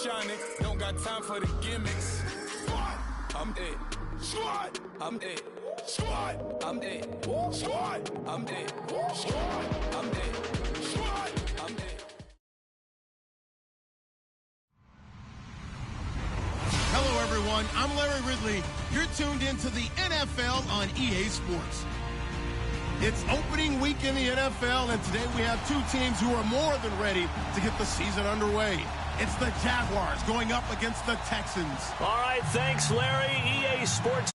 shining, don't got time for the gimmicks. I'm it. Squad. I'm it. Squad. I'm it. Squad. I'm it. Squad. I'm it. Squad. I'm it. Hello, everyone. I'm Larry Ridley. You're tuned into the NFL on EA Sports. It's opening week in the NFL, and today we have two teams who are more than ready to get the season underway. It's the Jaguars going up against the Texans. All right, thanks, Larry. EA Sports.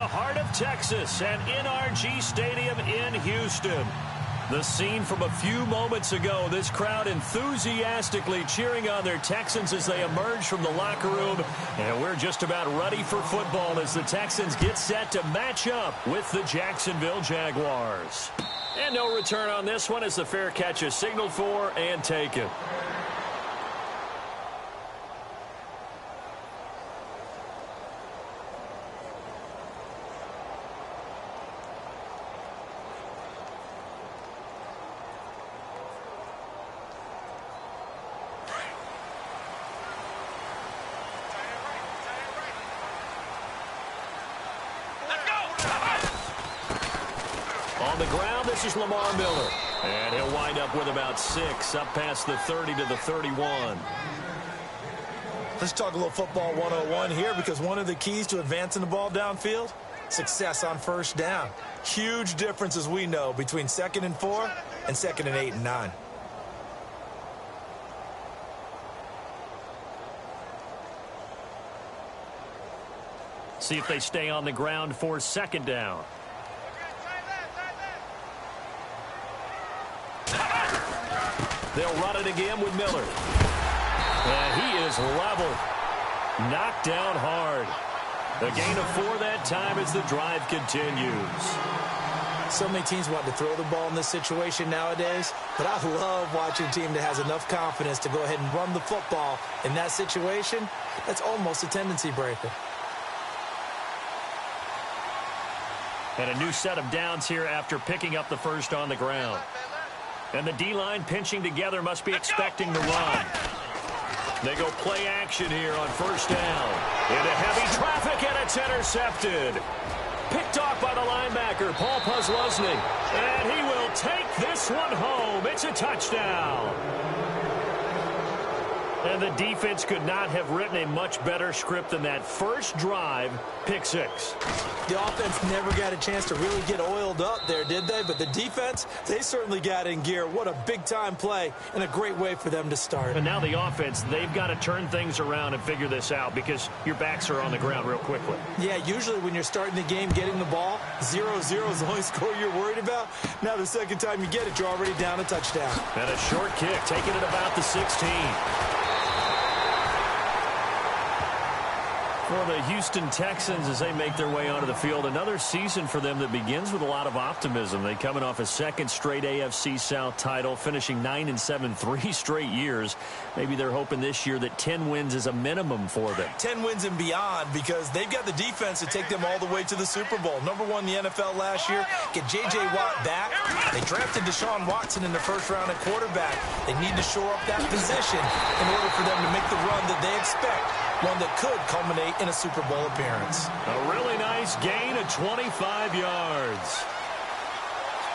The heart of Texas and NRG Stadium in Houston. The scene from a few moments ago, this crowd enthusiastically cheering on their Texans as they emerge from the locker room. And we're just about ready for football as the Texans get set to match up with the Jacksonville Jaguars. And no return on this one as the fair catch is signaled for and taken. On the ground, this is Lamar Miller. And he'll wind up with about 6, up past the 30 to the 31. Let's talk a little football 101 here, because one of the keys to advancing the ball downfield, success on first down. Huge difference, as we know, between 2nd and 4 and 2nd and 8 and 9. See if they stay on the ground for 2nd down. They'll run it again with Miller. And he is level. Knocked down hard. A gain of 4 that time as the drive continues. So many teams want to throw the ball in this situation nowadays, but I love watching a team that has enough confidence to go ahead and run the football in that situation. That's almost a tendency breaker. And a new set of downs here after picking up the first on the ground. And the D-line pinching together must be expecting the run. They go play action here on first down. Into heavy traffic, and it's intercepted. Picked off by the linebacker, Paul Puslesny. And he will take this one home. It's a touchdown. And the defense could not have written a much better script than that first drive, pick 6. The offense never got a chance to really get oiled up there, did they? But the defense, they certainly got in gear. What a big-time play and a great way for them to start. And now the offense, they've got to turn things around and figure this out because your backs are on the ground real quickly. Yeah, usually when you're starting the game getting the ball, 0-0 is the only score you're worried about. Now the second time you get it, you're already down a touchdown. And a short kick, taking it about the 16. For the Houston Texans as they make their way onto the field, another season for them that begins with a lot of optimism. They coming off a second straight AFC South title, finishing 9-7 3 straight years. Maybe they're hoping this year that 10 wins is a minimum for them. 10 wins and beyond, because they've got the defense to take them all the way to the Super Bowl. Number 1 in the NFL last year, get J.J. Watt back. They drafted Deshaun Watson in the first round at quarterback. They need to shore up that position in order for them to make the run that they expect, one that could culminate in a Super Bowl appearance. A really nice gain of 25 yards.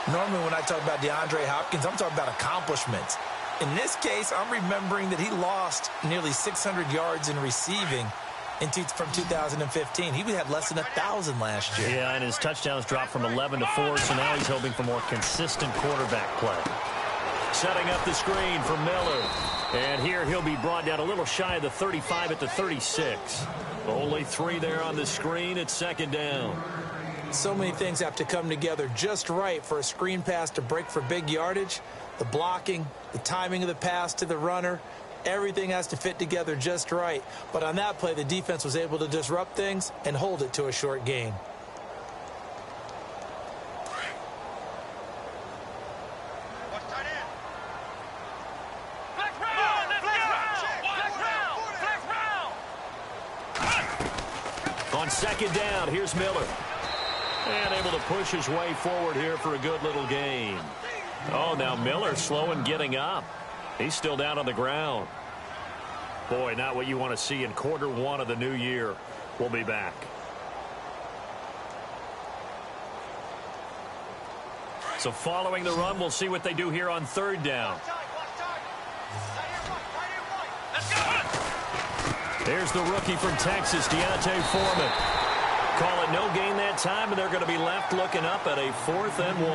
Normally when I talk about DeAndre Hopkins, I'm talking about accomplishments. In this case, I'm remembering that he lost nearly 600 yards in receiving from 2015. He had less than 1,000 last year. Yeah, and his touchdowns dropped from 11 to 4, so now he's hoping for more consistent quarterback play. Setting up the screen for Miller. And here he'll be brought down a little shy of the 35 at the 36. Only 3 there on the screen at 2nd down. So many things have to come together just right for a screen pass to break for big yardage. The blocking, the timing of the pass to the runner, everything has to fit together just right. But on that play, the defense was able to disrupt things and hold it to a short gain. On 2nd down, here's Miller. And able to push his way forward here for a good little gain. Oh, now Miller slow in getting up. He's still down on the ground. Boy, not what you want to see in quarter one of the new year. We'll be back. So following the run, we'll see what they do here on third down. There's the rookie from Texas, Deontay Foreman. Call it no gain that time, and they're going to be left looking up at a 4th and 1.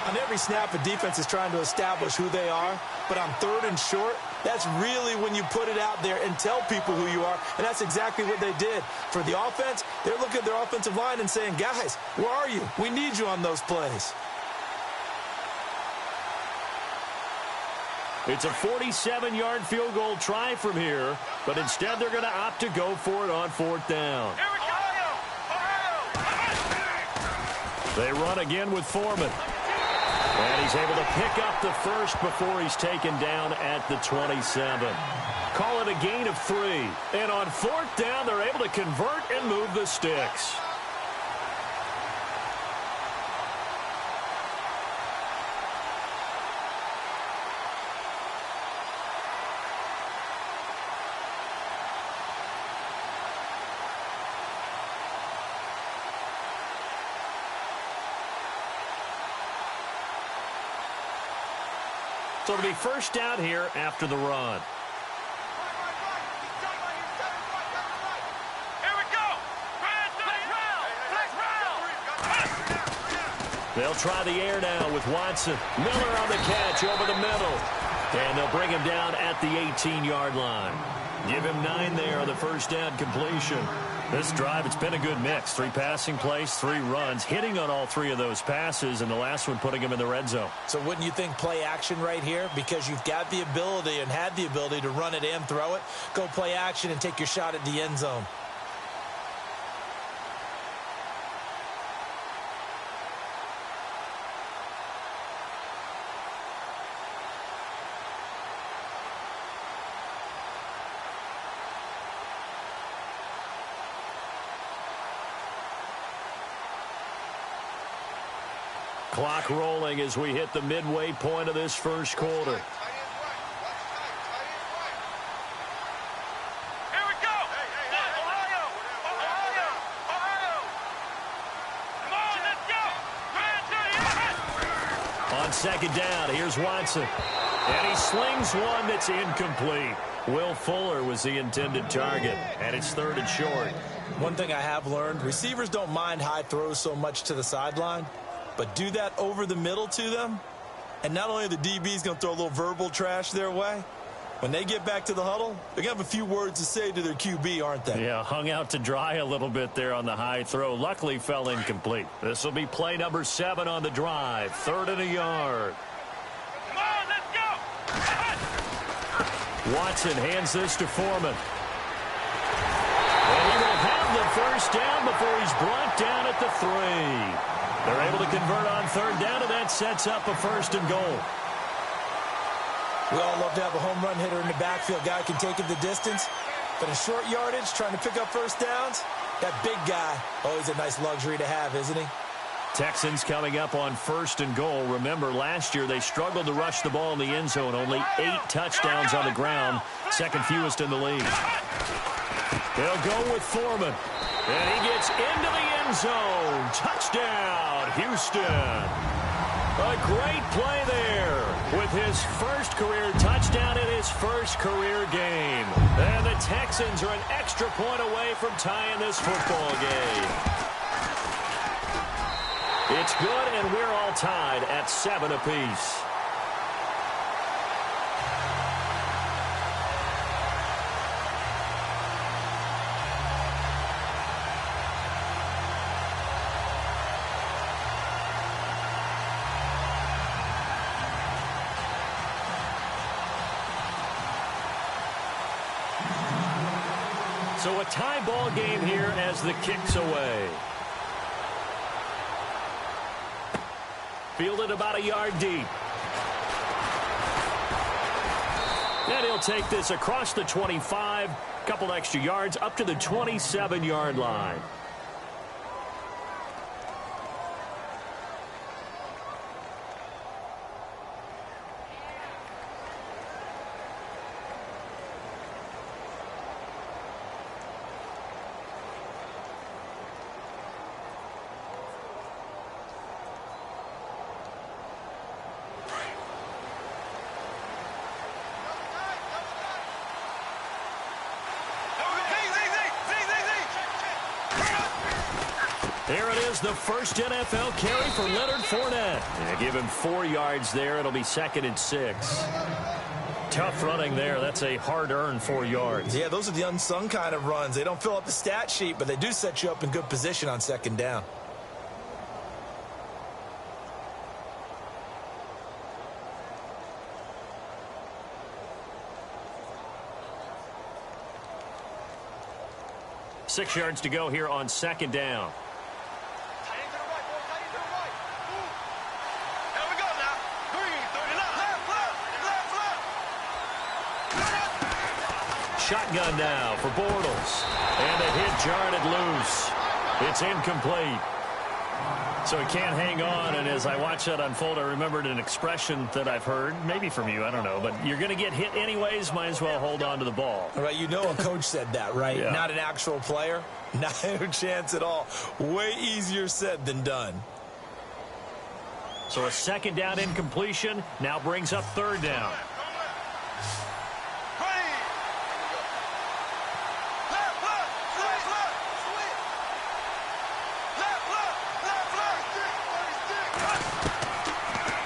On every snap, the defense is trying to establish who they are, but on 3rd and short, that's really when you put it out there and tell people who you are, and that's exactly what they did. For the offense, they're looking at their offensive line and saying, guys, where are you? We need you on those plays. It's a 47-yard field goal try from here, but instead they're going to opt to go for it on 4th down. They run again with Foreman. And he's able to pick up the first before he's taken down at the 27. Call it a gain of 3. And on 4th down, they're able to convert and move the sticks. So it'll be first down here after the run. They'll try the air now with Watson. Miller on the catch over the middle. And they'll bring him down at the 18-yard line. Give him 9 there on the first down completion. This drive, it's been a good mix. 3 passing plays, 3 runs, hitting on all 3 of those passes, and the last one putting him in the red zone. So wouldn't you think play action right here? Because you've got the ability and had the ability to run it and throw it. Go play action and take your shot at the end zone. Clock rolling as we hit the midway point of this first quarter. Here we go. Ohio. Come on, let's go. On second down, here's Watson. And he slings one that's incomplete. Will Fuller was the intended target, and it's 3rd and short. One thing I have learned, receivers don't mind high throws so much to the sideline, but do that over the middle to them, and not only are the DBs going to throw a little verbal trash their way, when they get back to the huddle, they're going to have a few words to say to their QB, aren't they? Yeah, hung out to dry a little bit there on the high throw. Luckily fell incomplete. This will be play number 7 on the drive. 3rd and a yard. Come on, let's go. Watson hands this to Foreman. And he will have the first down before he's brought down at the 3. They're able to convert on 3rd down, and that sets up a 1st and goal. We all love to have a home run hitter in the backfield. Guy can take it the distance. But in short yardage, trying to pick up first downs, that big guy, always a nice luxury to have, isn't he? Texans coming up on 1st and goal. Remember, last year they struggled to rush the ball in the end zone. Only 8 touchdowns on the ground, 2nd fewest in the league. They'll go with Foreman. And he gets into the end zone. Touchdown, Houston. A great play there with his first career touchdown in his first career game. And the Texans are an extra point away from tying this football game. It's good, and we're all tied at 7 apiece. So a tie ball game here as the kick's away. Fielded about a yard deep. And he'll take this across the 25, couple extra yards up to the 27-yard line. There it is, the first NFL carry for Leonard Fournette. Yeah, give him 4 yards there. It'll be 2nd and 6. Tough running there. That's a hard-earned 4 yards. Yeah, those are the unsung kind of runs. They don't fill up the stat sheet, but they do set you up in good position on 2nd down. Six yards to go here on 2nd down. Shotgun now for Bortles. And the hit jarred it loose. It's incomplete. So he can't hang on, and as I watched that unfold, I remembered an expression that I've heard, maybe from you, I don't know, but you're going to get hit anyways, might as well hold on to the ball. All right, you know a coach said that, right? Yeah. Not an actual player. Not a chance at all. Way easier said than done. So a 2nd down incompletion now brings up 3rd down.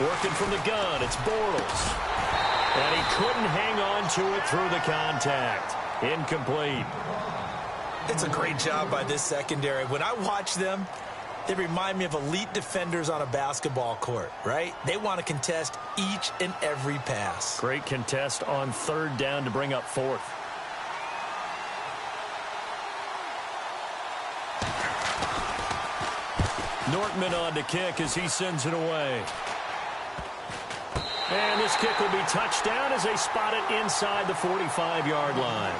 Working from the gun, it's Bortles. And he couldn't hang on to it through the contact. Incomplete. It's a great job by this secondary. When I watch them, they remind me of elite defenders on a basketball court, right? They want to contest each and every pass. Great contest on 3rd down to bring up 4th. Nortman on to kick as he sends it away. And this kick will be touched down as they spot it inside the 45-yard line.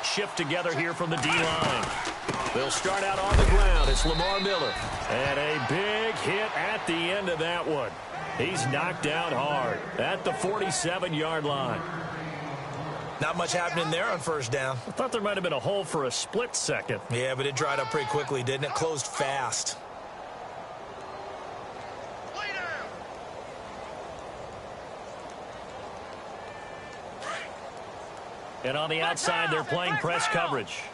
Shift together here from the D-line. They'll start out on the ground. It's Lamar Miller. And a big hit at the end of that one. He's knocked down hard at the 47-yard line. Not much happening there on 1st down. I thought there might have been a hole for a split second. Yeah, but it dried up pretty quickly, didn't it? Closed fast. And on the outside, they're playing press coverage.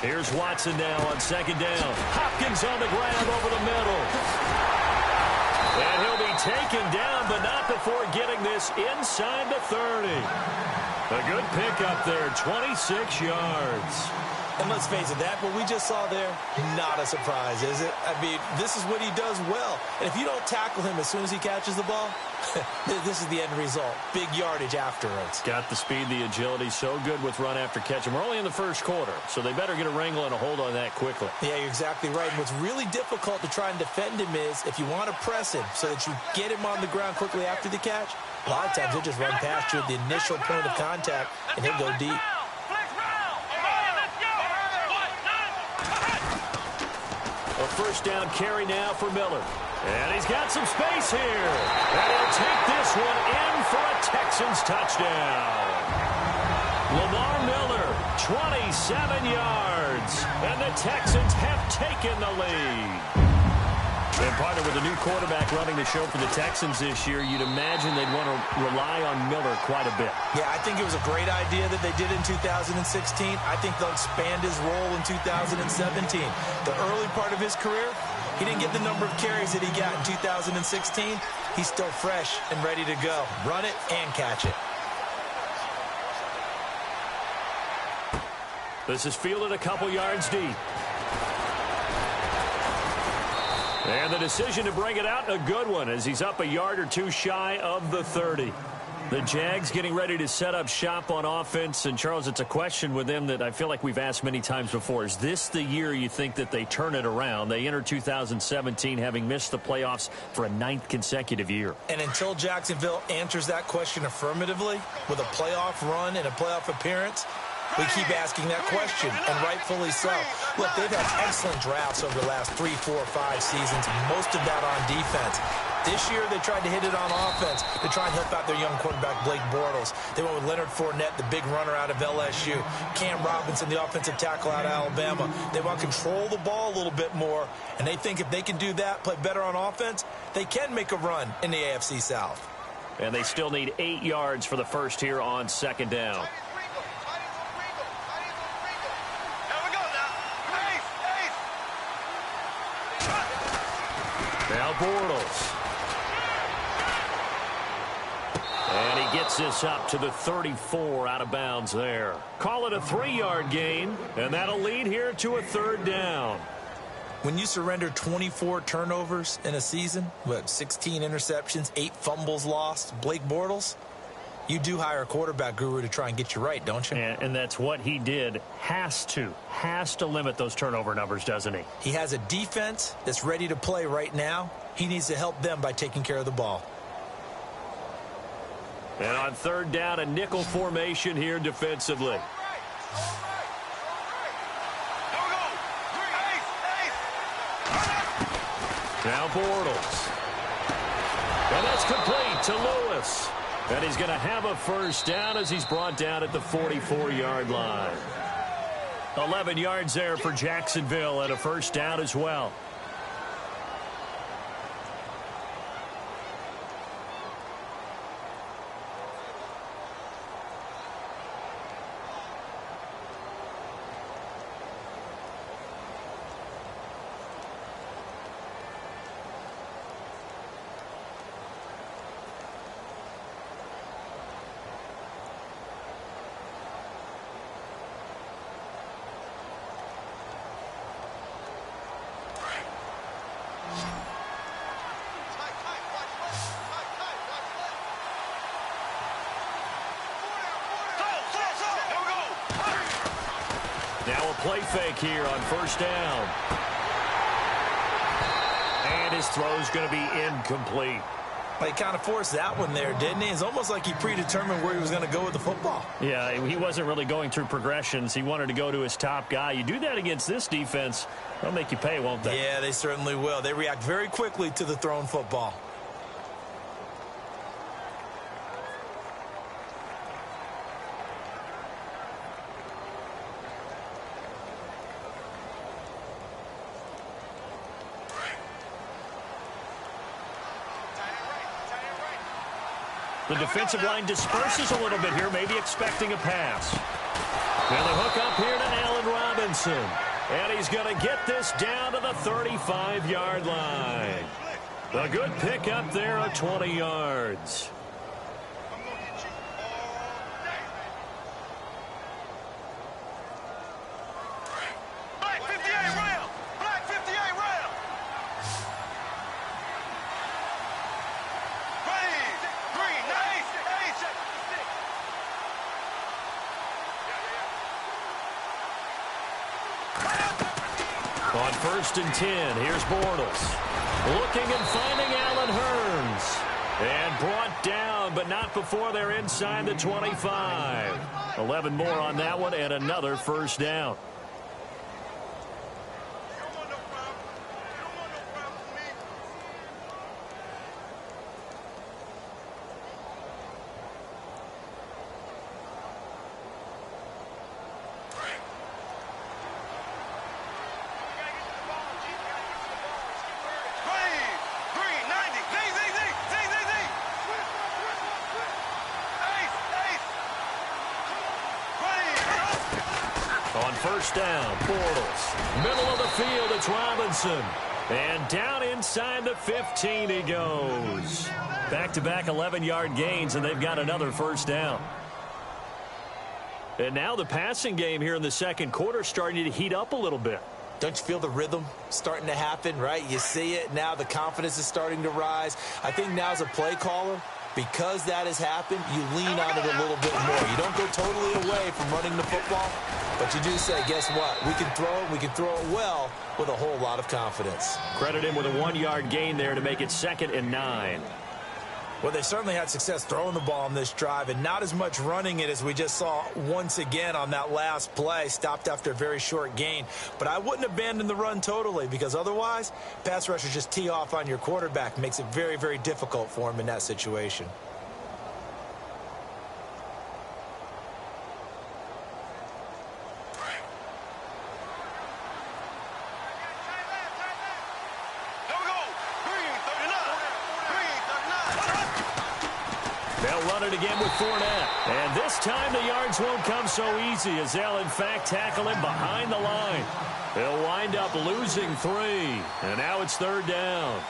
Here's Watson now on 2nd down. Hopkins on the ground over the middle. And he'll be taken down, but not before getting this inside the 30. A good pickup there, 26 yards. And let's face it, that what we just saw there, not a surprise, is it? I mean, this is what he does well. And if you don't tackle him as soon as he catches the ball, this is the end result. Big yardage afterwards. Got the speed, the agility, so good with run after catch. And we're only in the 1st quarter, so they better get a wrangle and a hold on that quickly. Yeah, you're exactly right. And what's really difficult to try and defend him is if you want to press him so that you get him on the ground quickly after the catch, a lot of times he'll just run past you at the initial point of contact, and he'll go deep. A 1st down carry now for Miller. And he's got some space here. And he'll take this one in for a Texans touchdown. Lamar Miller, 27 yards. And the Texans have taken the lead. And partner with a new quarterback running the show for the Texans this year, you'd imagine they'd want to rely on Miller quite a bit. Yeah, I think it was a great idea that they did in 2016. I think they'll expand his role in 2017. The early part of his career, he didn't get the number of carries that he got in 2016. He's still fresh and ready to go. Run it and catch it. This is fielded a couple yards deep. And the decision to bring it out, a good one, as he's up a yard or two shy of the 30. The Jags getting ready to set up shop on offense. And, Charles, it's a question with them that I feel like we've asked many times before. Is this the year you think that they turn it around? They enter 2017 having missed the playoffs for a 9th consecutive year. And until Jacksonville answers that question affirmatively with a playoff run and a playoff appearance, we keep asking that question, and rightfully so. Look, they've had excellent drafts over the last 3, 4, 5 seasons, most of that on defense. This year, they tried to hit it on offense to try and help out their young quarterback, Blake Bortles. They went with Leonard Fournette, the big runner out of LSU. Cam Robinson, the offensive tackle out of Alabama. They want to control the ball a little bit more, and they think if they can do that, play better on offense, they can make a run in the AFC South. And they still need 8 yards for the first here on 2nd down. Now Bortles. And he gets this up to the 34 out of bounds there. Call it a 3-yard gain, and that'll lead here to a 3rd down. When you surrender 24 turnovers in a season, 16 interceptions, 8 fumbles lost, Blake Bortles, you do hire a quarterback guru to try and get you right, don't you? And that's what he did. Has to limit those turnover numbers, doesn't he? He has a defense that's ready to play right now. He needs to help them by taking care of the ball. And on 3rd down, a nickel formation here defensively. Now Bortles. And that's complete to Lewis. And he's going to have a 1st down as he's brought down at the 44-yard line. 11 yards there for Jacksonville and a 1st down as well. Now a play fake here on 1st down. And his throw's going to be incomplete. Well, he kind of forced that one there, didn't he? It's almost like he predetermined where he was going to go with the football. Yeah, he wasn't really going through progressions. He wanted to go to his top guy. You do that against this defense, they'll make you pay, won't they? Yeah, they certainly will. They react very quickly to the thrown football. The defensive line disperses a little bit here, maybe expecting a pass. And the hook up here to Allen Robinson. And he's going to get this down to the 35-yard line. A good pickup there of 20 yards. On 1st and 10, here's Bortles. Looking and finding Allen Hurns. And brought down, but not before they're inside the 25. 11 more on that one, and another 1st down. On 1st down, Bortles. Middle of the field, it's Robinson. And down inside the 15 he goes. Back-to-back 11-yard gains, and they've got another 1st down. And now the passing game here in the second quarter starting to heat up a little bit. Don't you feel the rhythm starting to happen, right? You see it. Now the confidence is starting to rise. I think now as a play caller, because that has happened, you lean on it a little bit more. You don't go totally away from running the football, but you do say, guess what? We can throw it. We can throw it well with a whole lot of confidence. Credit him with a 1-yard gain there to make it 2nd and 9. Well, they certainly had success throwing the ball on this drive and not as much running it as we just saw once again on that last play. Stopped after a very short gain. But I wouldn't abandon the run totally because otherwise, pass rushers just tee off on your quarterback. Makes it very, very difficult for him in that situation. They'll run it again with Fournette. And this time the yards won't come so easy as they'll, in fact, tackle him behind the line. They'll wind up losing 3. And now it's 3rd down.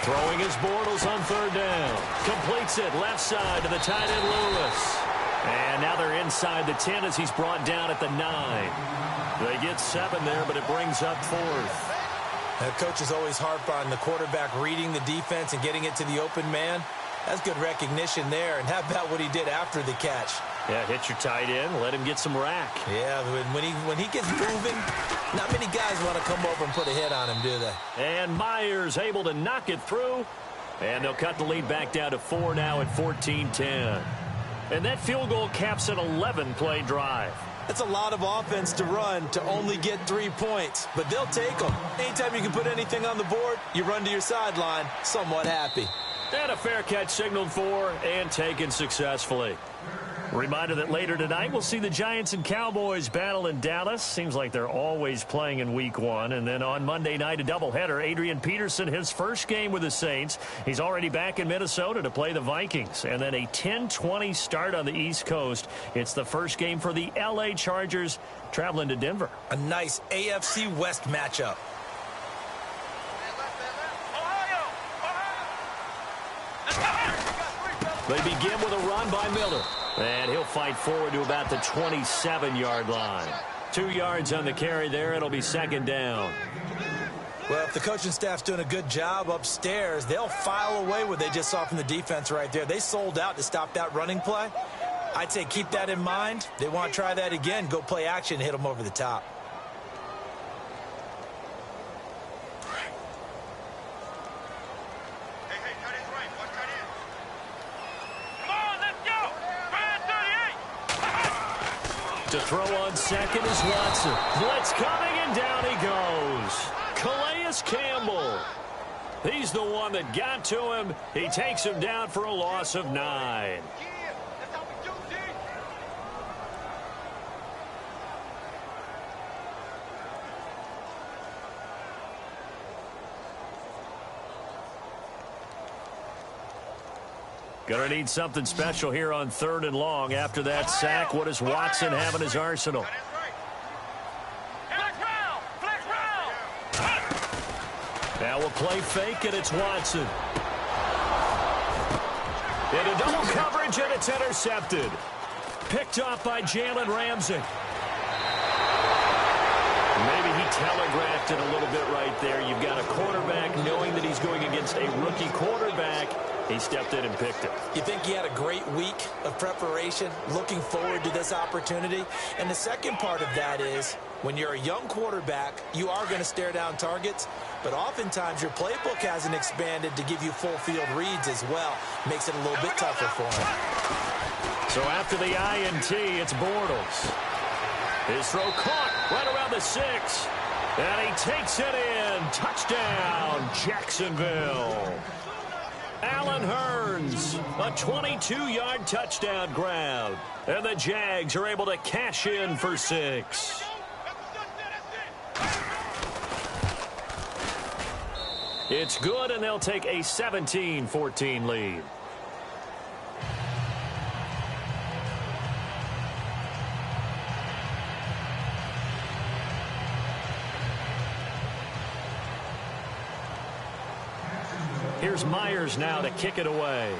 Throwing his Bortles on 3rd down. Completes it left side to the tight end Lewis. And now they're inside the 10 as he's brought down at the 9. They get 7 there, but it brings up 4th. The coach is always harp on the quarterback reading the defense and getting it to the open man. That's good recognition there. And how about what he did after the catch? Yeah, hit your tight end, let him get some rack. Yeah, when he gets moving, not many guys want to come over and put a hit on him, do they? And Myers able to knock it through. And they'll cut the lead back down to 4 now at 14-10. And that field goal caps an 11-play drive. That's a lot of offense to run to only get 3 points, but they'll take them. Anytime you can put anything on the board, you run to your sideline somewhat happy. And a fair catch signaled for and taken successfully. Reminder that later tonight we'll see the Giants and Cowboys battle in Dallas. Seems like they're always playing in week 1. And then on Monday night, a doubleheader. Adrian Peterson, his first game with the Saints. He's already back in Minnesota to play the Vikings. And then a 10:20 start on the East Coast. It's the first game for the L.A. Chargers traveling to Denver. A nice AFC West matchup. They begin with a run by Miller. And he'll fight forward to about the 27-yard line. 2 yards on the carry there. It'll be 2nd down. Well, if the coaching staff's doing a good job upstairs, they'll file away what they just saw from the defense right there. They sold out to stop that running play. I'd say keep that in mind. They want to try that again. Go play action and hit them over the top. To throw on second is Watson. Blitz coming, and down he goes. Calais Campbell. He's the one that got to him. He takes him down for a loss of 9. Gonna need something special here on 3rd and long. After that sack, what does Watson have in his arsenal? Now we'll play fake, and it's Watson. Into double coverage, and it's intercepted. Picked off by Jalen Ramsey. Maybe he telegraphed it a little bit right there. You've got a quarterback knowing that he's going against a rookie quarterback. He stepped in and picked it. You think he had a great week of preparation, looking forward to this opportunity? And the second part of that is, when you're a young quarterback, you are going to stare down targets, but oftentimes your playbook hasn't expanded to give you full field reads as well. Makes it a little bit tougher for him. So after the INT, it's Bortles. His throw caught right around the 6. And he takes it in. Touchdown, Jacksonville. Allen Hurns, a 22-yard touchdown grab. And the Jags are able to cash in for 6. It's good, and they'll take a 17-14 lead. Here's Myers now to kick it away.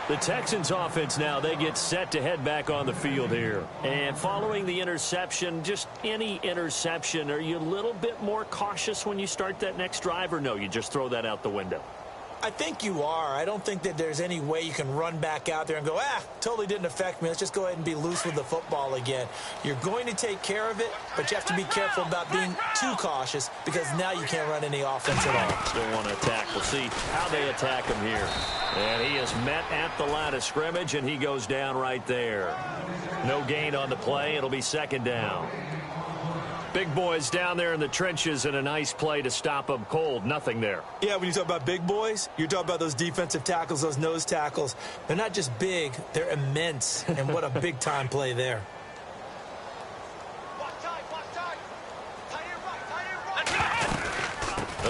The Texans offense now, they get set to head back on the field here. And following the interception, just any interception, are you a little bit more cautious when you start that next drive, or no, you just throw that out the window? I think you are. I don't think that there's any way you can run back out there and go, totally didn't affect me. Let's just go ahead and be loose with the football again. You're going to take care of it, but you have to be careful about being too cautious because now you can't run any offense at all. Still want to attack. We'll see how they attack him here. And he is met at the line of scrimmage, and he goes down right there. No gain on the play. It'll be second down. Big boys down there in the trenches, and a nice play to stop them cold. Nothing there. Yeah, when you talk about big boys, you're talking about those defensive tackles, those nose tackles. They're not just big, they're immense. And what a big-time play there.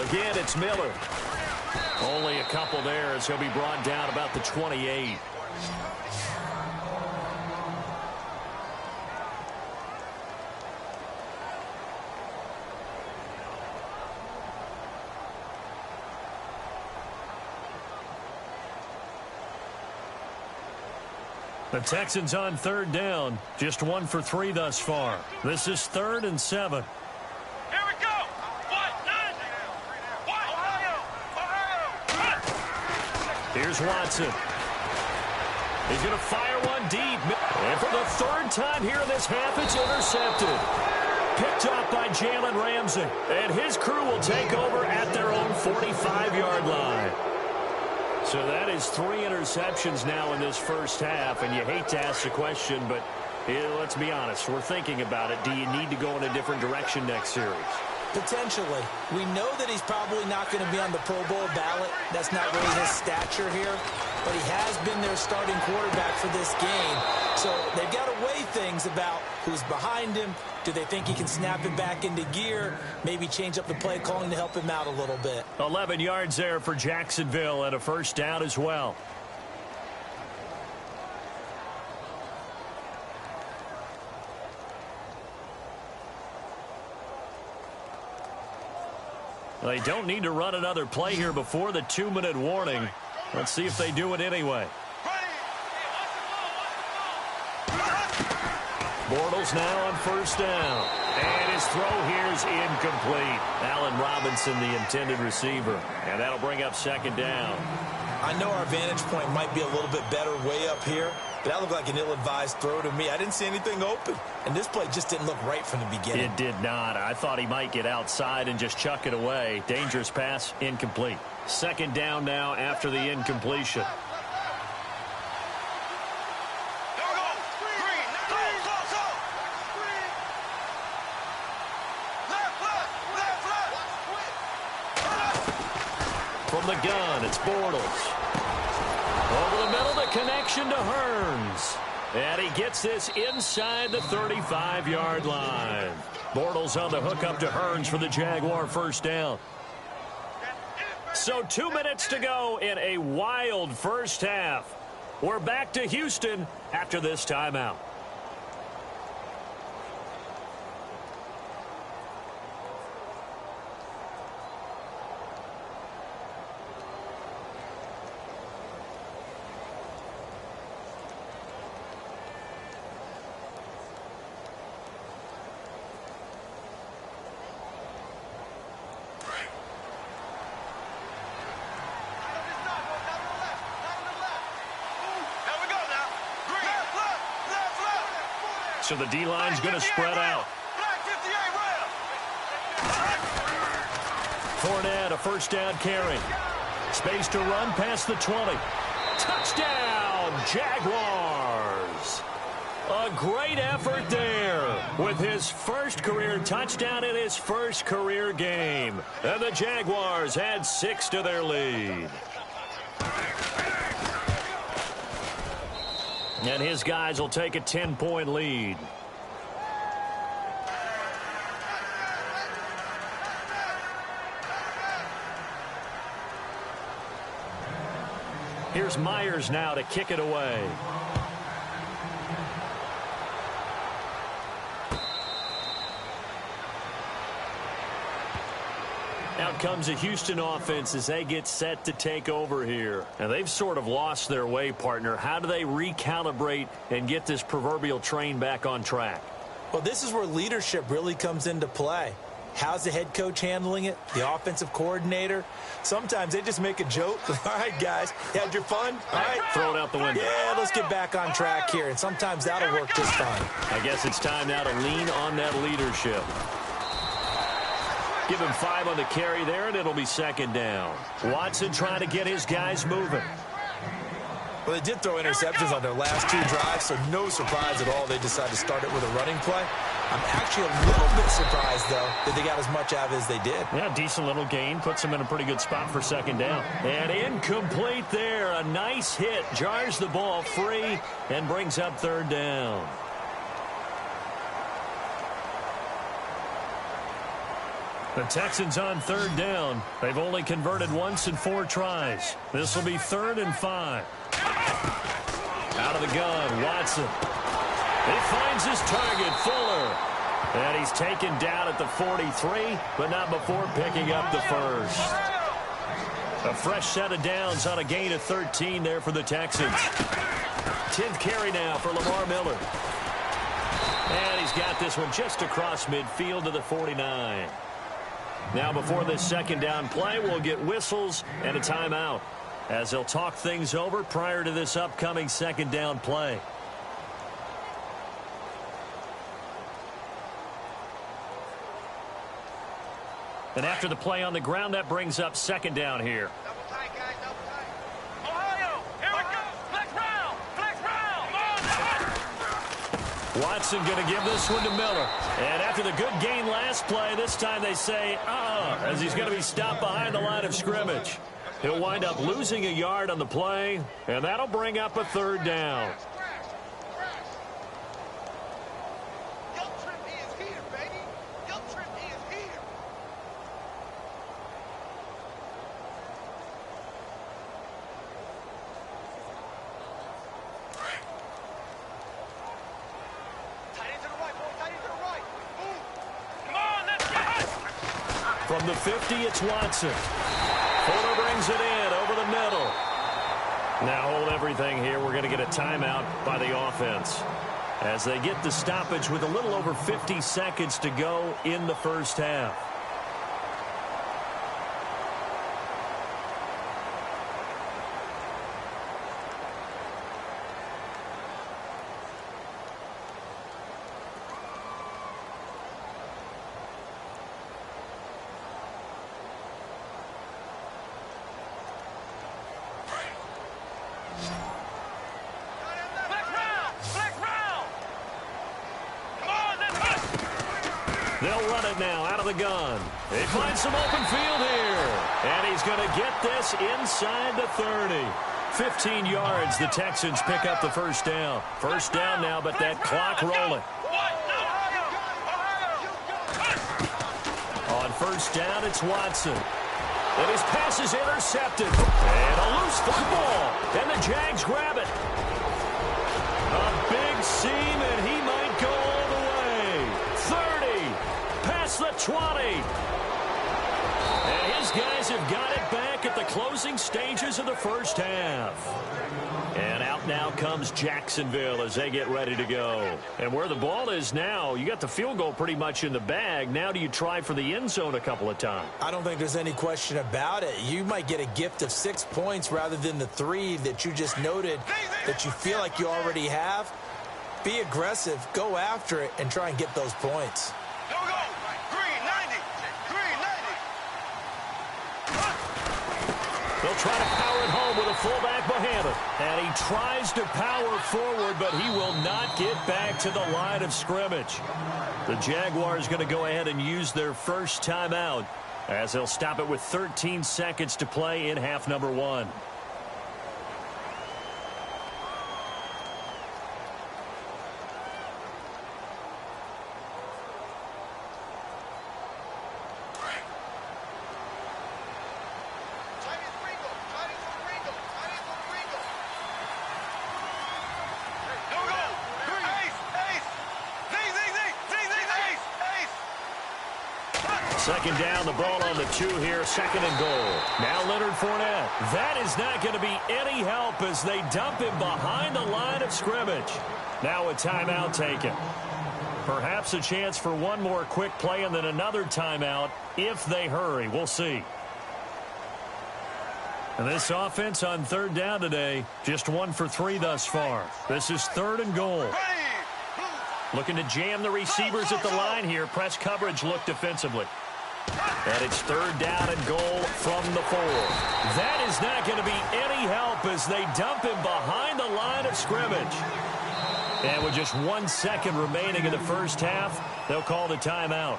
Again, it's Miller. Only a couple there as he'll be brought down about the 28. The Texans on third down. Just 1 for 3 thus far. This is 3rd and 7. Here we go. Ohio. Here's Watson. He's going to fire one deep. And for the 3rd time here in this half, it's intercepted. Picked off by Jalen Ramsey. And his crew will take over at their own 45-yard line. So that is 3 interceptions now in this first half, and you hate to ask the question, but let's be honest. We're thinking about it. Do you need to go in a different direction next series? Potentially. We know that he's probably not going to be on the Pro Bowl ballot. That's not really his stature here. But he has been their starting quarterback for this game. So they've got to weigh things about who's behind him. Do they think he can snap it back into gear? Maybe change up the play calling to help him out a little bit. 11 yards there for Jacksonville and a first down as well. They don't need to run another play here before the 2-minute warning. Let's see if they do it anyway. Bortles now on first down. And his throw here is incomplete. Allen Robinson, the intended receiver. And that'll bring up second down. I know our vantage point might be a little bit better way up here, but that looked like an ill-advised throw to me. I didn't see anything open. And this play just didn't look right from the beginning. It did not. I thought he might get outside and just chuck it away. Dangerous pass, incomplete. Second down now after the incompletion. From the gun, it's Bortles. Over the middle, the connection to Hearns. And he gets this inside the 35-yard line. Bortles on the hook up to Hearns for the Jaguar first down. So 2 minutes to go in a wild first half. We're back to Houston after this timeout. So the D-line's going to spread out. Fournette, a first down carry. Space to run past the 20. Touchdown, Jaguars. A great effort there with his first career touchdown in his first career game. And the Jaguars add 6 to their lead. And his guys will take a 10-point lead. Here's Myers now to kick it away. Out comes a Houston offense as they get set to take over here. And they've sort of lost their way, partner. How do they recalibrate and get this proverbial train back on track? Well, this is where leadership really comes into play. How's the head coach handling it? The offensive coordinator? Sometimes they just make a joke. All right, guys, you had your fun? All right. Throw it out the window. Yeah, let's get back on track here. And sometimes that'll work just fine. I guess it's time now to lean on that leadership. Give him 5 on the carry there, and it'll be second down. Watson trying to get his guys moving. Well, they did throw interceptions on their last 2 drives, so no surprise at all they decided to start it with a running play. I'm actually a little bit surprised, though, that they got as much out of it as they did. Yeah, decent little gain. Puts them in a pretty good spot for second down. And incomplete there. A nice hit. Jars the ball free and brings up third down. The Texans on third down. They've only converted once in 4 tries. This will be 3rd and 5. Out of the gun, Watson. He finds his target, Fuller. And he's taken down at the 43, but not before picking up the first. A fresh set of downs on a gain of 13 there for the Texans. 10th carry now for Lamar Miller. And he's got this one just across midfield to the 49. Now before this second down play, we'll get whistles and a timeout as they'll talk things over prior to this upcoming second down play. And after the play on the ground, that brings up second down here. Double tight, guys, double tight. Ohio, here we go. Flex round, flex round. Watson going to give this one to Miller. And after the good gain last play, this time they say, as he's going to be stopped behind the line of scrimmage. He'll wind up losing a yard on the play, and that'll bring up a third down. From the 50, it's Watson. Fuller brings it in over the middle. Now hold everything here. We're going to get a timeout by the offense as they get the stoppage with a little over 50 seconds to go in the first half. They'll run it now out of the gun. They find some open field here. And he's going to get this inside the 30. 15 yards, the Texans pick up the first down. First down now, but that clock rolling. On first down, it's Watson. And his pass is intercepted. And a loose football. And the Jags grab it. A big seam, and he might go all the way. 30. Past the 20. And his guys have got it back at the closing stages of the first half. And out now comes Jacksonville as they get ready to go. And where the ball is now, you got the field goal pretty much in the bag. Now do you try for the end zone a couple of times? I don't think there's any question about it. You might get a gift of 6 points rather than the 3 that you just noted that you feel like you already have. Be aggressive, go after it, and try and get those points. Go, go. Green 90. Green 90. They'll try to power it home with a fullback Bohannon. And he tries to power forward, but he will not get back to the line of scrimmage. The Jaguars going to go ahead and use their first timeout as they'll stop it with 13 seconds to play in half number 1. Second down, the ball on the 2 here, second and goal. Now Leonard Fournette. That is not going to be any help as they dump him behind the line of scrimmage. Now a timeout taken. Perhaps a chance for one more quick play and then another timeout if they hurry. We'll see. And this offense on third down today, just 1 for 3 thus far. This is third and goal. Looking to jam the receivers at the line here. Press coverage look defensively. And it's third down and goal from the 4. That is not going to be any help as they dump him behind the line of scrimmage. And with just 1 second remaining in the first half, they'll call the timeout.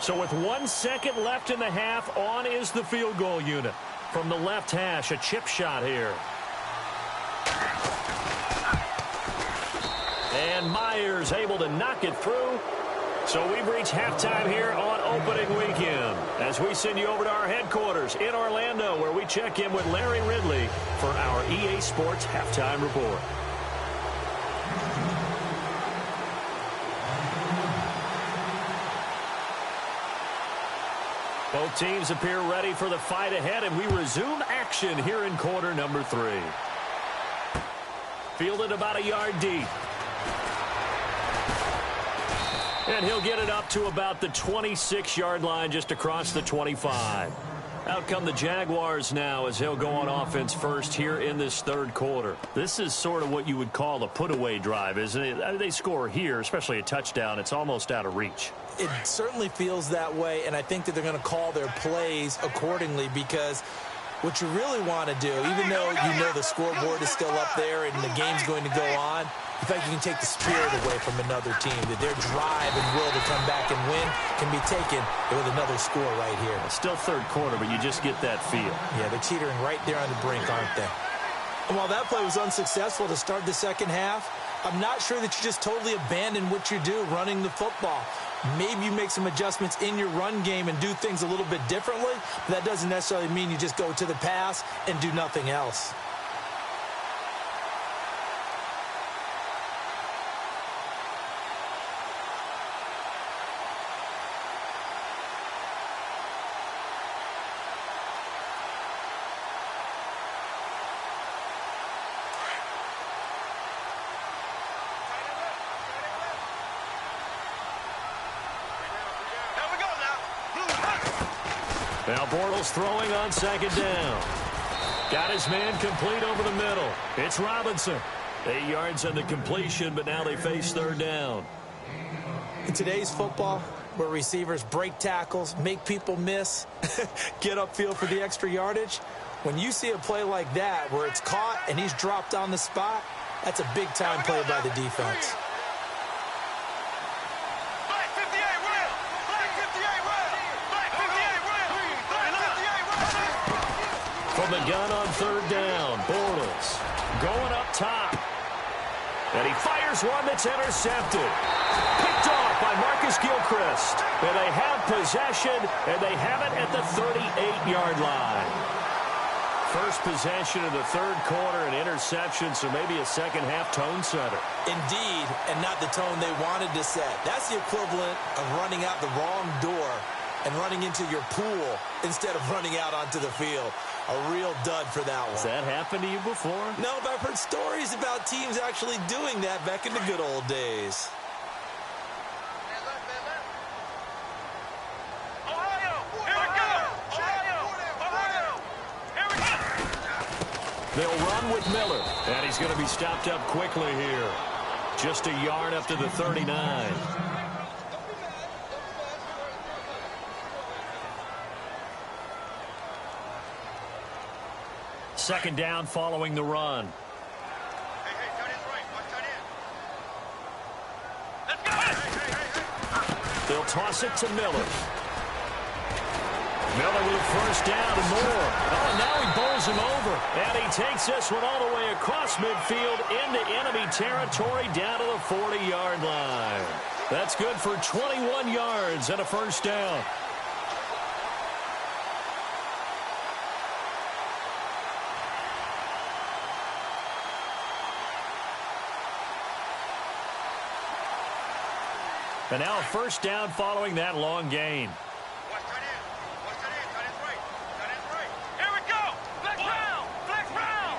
So with 1 second left in the half, on is the field goal unit. From the left hash, a chip shot here. And Myers able to knock it through. So we've reached halftime here on opening weekend as we send you over to our headquarters in Orlando where we check in with Larry Ridley for our EA Sports Halftime Report. Both teams appear ready for the fight ahead, and we resume action here in quarter number 3. Fielded about a yard deep. And he'll get it up to about the 26-yard line just across the 25. Out come the Jaguars now as he'll go on offense first here in this third quarter. This is sort of what you would call a put-away drive, isn't it? They score here, especially a touchdown. It's almost out of reach. It certainly feels that way, and I think that they're going to call their plays accordingly because what you really want to do, even though you know the scoreboard is still up there and the game's going to go on, you think you can take the spirit away from another team, that their drive and will to come back and win can be taken with another score right here. It's still third quarter, but you just get that feel. Yeah, they're teetering right there on the brink, aren't they? And while that play was unsuccessful to start the second half, I'm not sure that you just totally abandon what you do running the football. Maybe you make some adjustments in your run game and do things a little bit differently, but that doesn't necessarily mean you just go to the pass and do nothing else. Now Bortles throwing on second down. Got his man complete over the middle. It's Robinson. 8 yards on the completion, but now they face third down. In today's football, where receivers break tackles, make people miss, get upfield for the extra yardage, when you see a play like that where it's caught and he's dropped on the spot, that's a big-time play by the defense. From the gun on third down, Bortles going up top. And he fires one that's intercepted. Picked off by Marcus Gilchrist. And they have possession, and they have it at the 38-yard line. First possession of the third quarter, an interception, so maybe a second-half tone setter. Indeed, and not the tone they wanted to set. That's the equivalent of running out the wrong door and running into your pool instead of running out onto the field. A real dud for that one. Has that happened to you before? No, but I've heard stories about teams actually doing that back in the good old days. Ohio! Here we go! Ohio! Here we go! They'll run with Miller, and he's going to be stopped up quickly here. Just a yard up to the 39. Second down following the run. Hey, tight end's right. Watch tight end. Let's go! They'll toss it to Miller. Miller with a first down and more. Oh, and now he bowls him over. And he takes this one all the way across midfield into enemy territory down to the 40-yard line. That's good for 21 yards and a first down. And now a first down following that long gain. Here we go. Flex round. Flex round.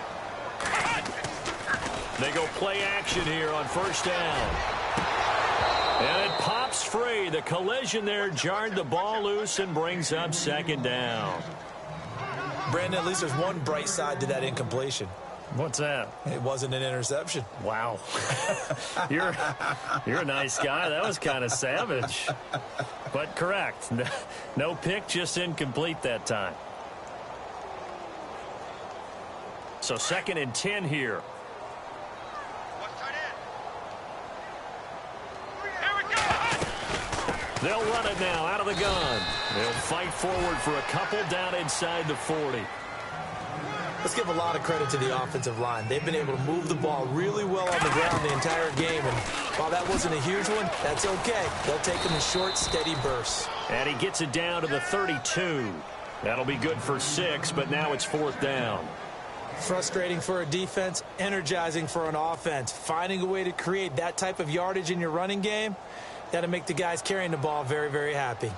They go play action here on first down. And it pops free. The collision there jarred the ball loose and brings up second down. Brandon, at least there's one bright side to that incompletion. What's that? It wasn't an interception. Wow. You're a nice guy. That was kind of savage. But correct. No pick, just incomplete that time. So 2nd and 10 here. They'll run it now out of the gun. They'll fight forward for a couple down inside the 40. Let's give a lot of credit to the offensive line. They've been able to move the ball really well on the ground the entire game. And while that wasn't a huge one, that's okay. They'll take them in short, steady bursts. And he gets it down to the 32. That'll be good for 6, but now it's 4th down. Frustrating for a defense, energizing for an offense. Finding a way to create that type of yardage in your running game, that'll make the guys carrying the ball very, very happy.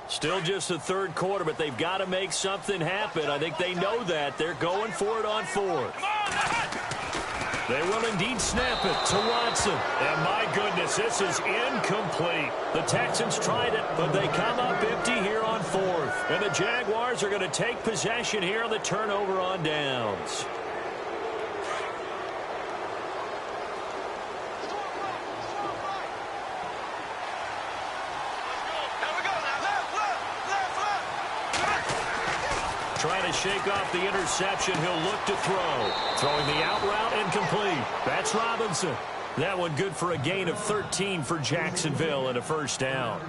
Still just the 3rd quarter, but they've got to make something happen. I think they know that. They're going for it on 4th. They will indeed snap it to Watson. And my goodness, this is incomplete. The Texans tried it, but they come up empty here on 4th. And the Jaguars are going to take possession here on the turnover on downs. Trying to shake off the interception. He'll look to throw. Throwing the out route incomplete. That's Robinson. That one good for a gain of 13 for Jacksonville and a first down.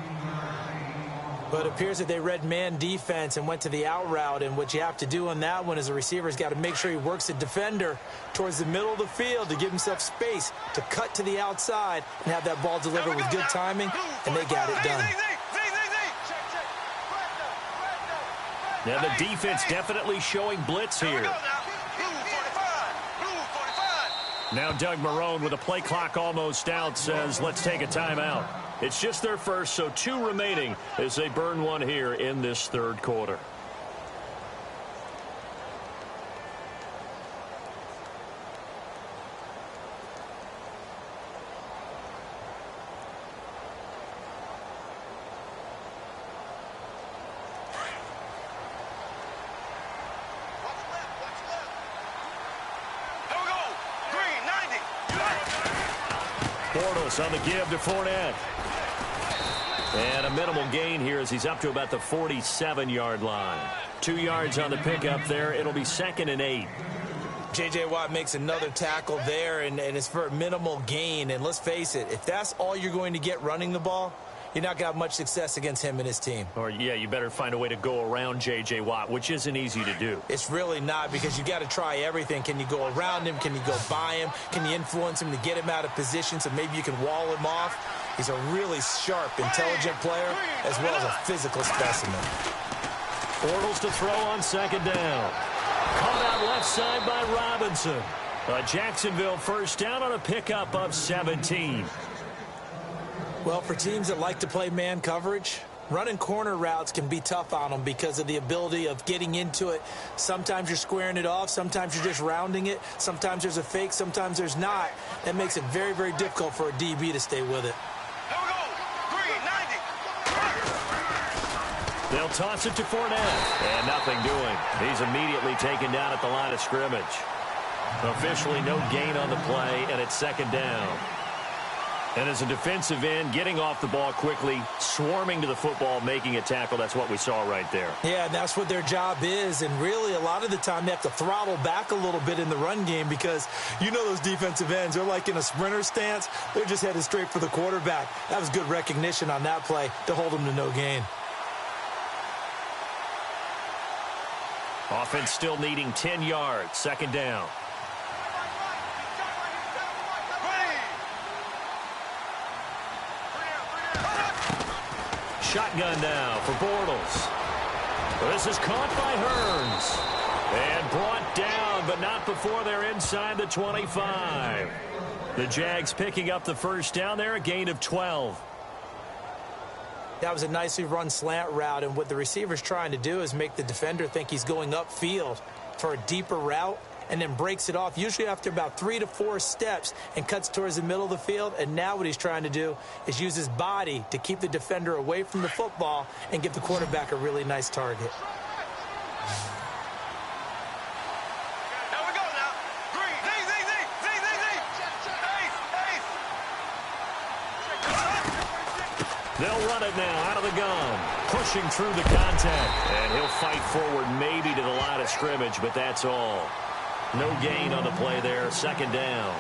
But it appears that they read man defense and went to the out route. And what you have to do on that one is the receiver's got to make sure he works the defender towards the middle of the field to give himself space to cut to the outside and have that ball delivered with good timing, and they got it done. Now the defense definitely showing blitz here. Now Doug Marrone with a play clock almost out says, let's take a timeout. It's just their first, so 2 remaining as they burn one here in this 3rd quarter. Bortles on the give to Fournette. And a minimal gain here as he's up to about the 47-yard line. 2 yards on the pickup there. It'll be 2nd and 8. J.J. Watt makes another tackle there, and it's for a minimal gain. And let's face it, if that's all you're going to get running the ball, you're not going to have much success against him and his team. Or, yeah, you better find a way to go around J.J. Watt, which isn't easy to do. It's really not, because you got to try everything. Can you go around him? Can you go by him? Can you influence him to get him out of position so maybe you can wall him off? He's a really sharp, intelligent player as well as a physical specimen. Bortles to throw on 2nd down. Caught out left side by Robinson. A Jacksonville first down on a pickup of 17. Well, for teams that like to play man coverage, running corner routes can be tough on them because of the ability of getting into it. Sometimes you're squaring it off. Sometimes you're just rounding it. Sometimes there's a fake. Sometimes there's not. That makes it very, very difficult for a DB to stay with it. They'll toss it to Fournette. And nothing doing. He's immediately taken down at the line of scrimmage. Officially no gain on the play, and it's 2nd down. And as a defensive end, getting off the ball quickly, swarming to the football, making a tackle, that's what we saw right there. Yeah, that's what their job is. And really, a lot of the time, they have to throttle back a little bit in the run game because you know those defensive ends, they're like in a sprinter stance. They're just headed straight for the quarterback. That was good recognition on that play to hold them to no gain. Offense still needing 10 yards, 2nd down. Shotgun now for Bortles. This is caught by Hearns. And brought down, but not before they're inside the 25. The Jags picking up the first down there, a gain of 12. That was a nicely run slant route, and what the receiver's trying to do is make the defender think he's going upfield for a deeper route, and then breaks it off, usually after about 3 to 4 steps, and cuts towards the middle of the field. And now what he's trying to do is use his body to keep the defender away from the football and give the quarterback a really nice target. They'll run it now out of the gun, pushing through the contact. And he'll fight forward maybe to the line of scrimmage, but that's all. No gain on the play there, second down.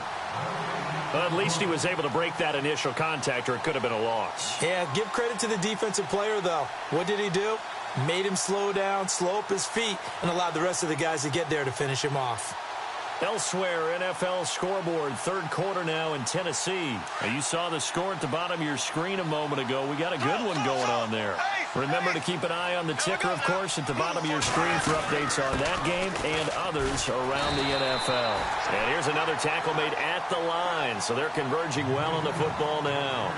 Well, at least he was able to break that initial contact, or it could have been a loss. Yeah, give credit to the defensive player, though. What did he do? Made him slow down, slow up his feet, and allowed the rest of the guys to get there to finish him off. Elsewhere, NFL scoreboard, third quarter now in Tennessee. Now, you saw the score at the bottom of your screen a moment ago. We got a good one going on there. Remember to keep an eye on the ticker, of course, at the bottom of your screen for updates on that game and others around the NFL. And here's another tackle made at the line, so they're converging well on the football now.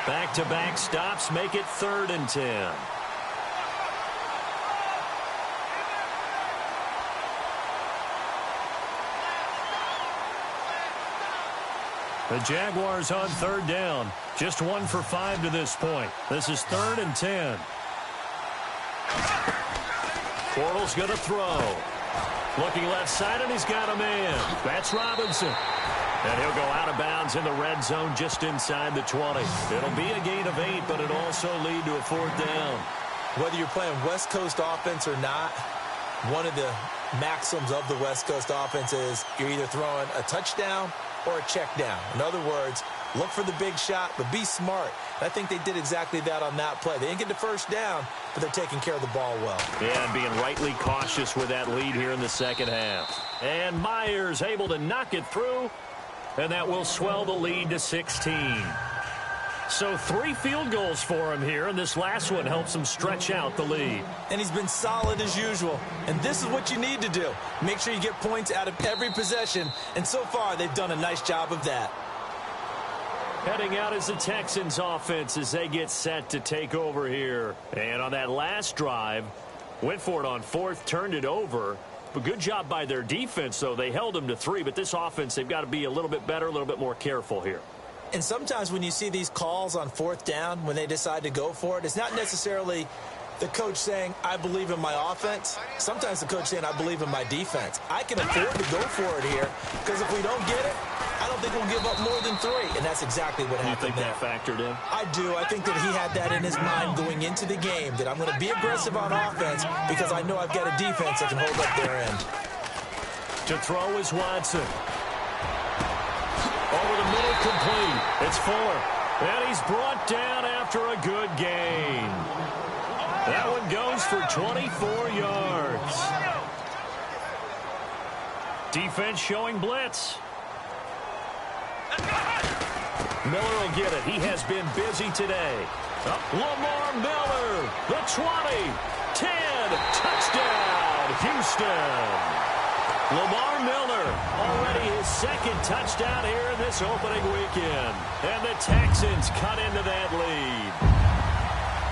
Back-to-back stops make it 3rd and 10. The Jaguars on 3rd down. Just 1 for 5 to this point. This is 3rd and 10. Bortles going to throw. Looking left side, and he's got a man. That's Robinson. And he'll go out of bounds in the red zone just inside the 20. It'll be a gain of 8, but it'll also lead to a 4th down. Whether you're playing West Coast offense or not, one of the maxims of the West Coast offense is you're either throwing a touchdown or a check down. In other words, look for the big shot, but be smart. And I think they did exactly that on that play. They didn't get the first down, but they're taking care of the ball well. Yeah, and being rightly cautious with that lead here in the second half. And Myers able to knock it through, and that will swell the lead to 16. So 3 field goals for him here, and this last one helps him stretch out the lead. And he's been solid as usual. And this is what you need to do. Make sure you get points out of every possession. And so far, they've done a nice job of that. Heading out is the Texans offense as they get set to take over here. And on that last drive, went for it on 4th, turned it over. But good job by their defense, though. They held them to 3, but this offense, they've got to be a little bit better, a little bit more careful here. And sometimes when you see these calls on 4th down, when they decide to go for it, it's not necessarily the coach saying, I believe in my offense. Sometimes the coach saying, I believe in my defense. I can afford to go for it here, because if we don't get it, I don't think we'll give up more than 3. And that's exactly what happened there. You think that factored in? I do. I think that he had that in his mind going into the game, that I'm going to be aggressive on offense because I know I've got a defense that can hold up their end. To throw is Watson. Over the middle, complete. It's Fuller. And he's brought down after a good gain. That one goes for 24 yards. Defense showing blitz. Miller will get it. He has been busy today. Lamar Miller, the 20, 10, touchdown, Houston. Lamar Miller, already his 2nd touchdown here in this opening weekend. And the Texans cut into that lead.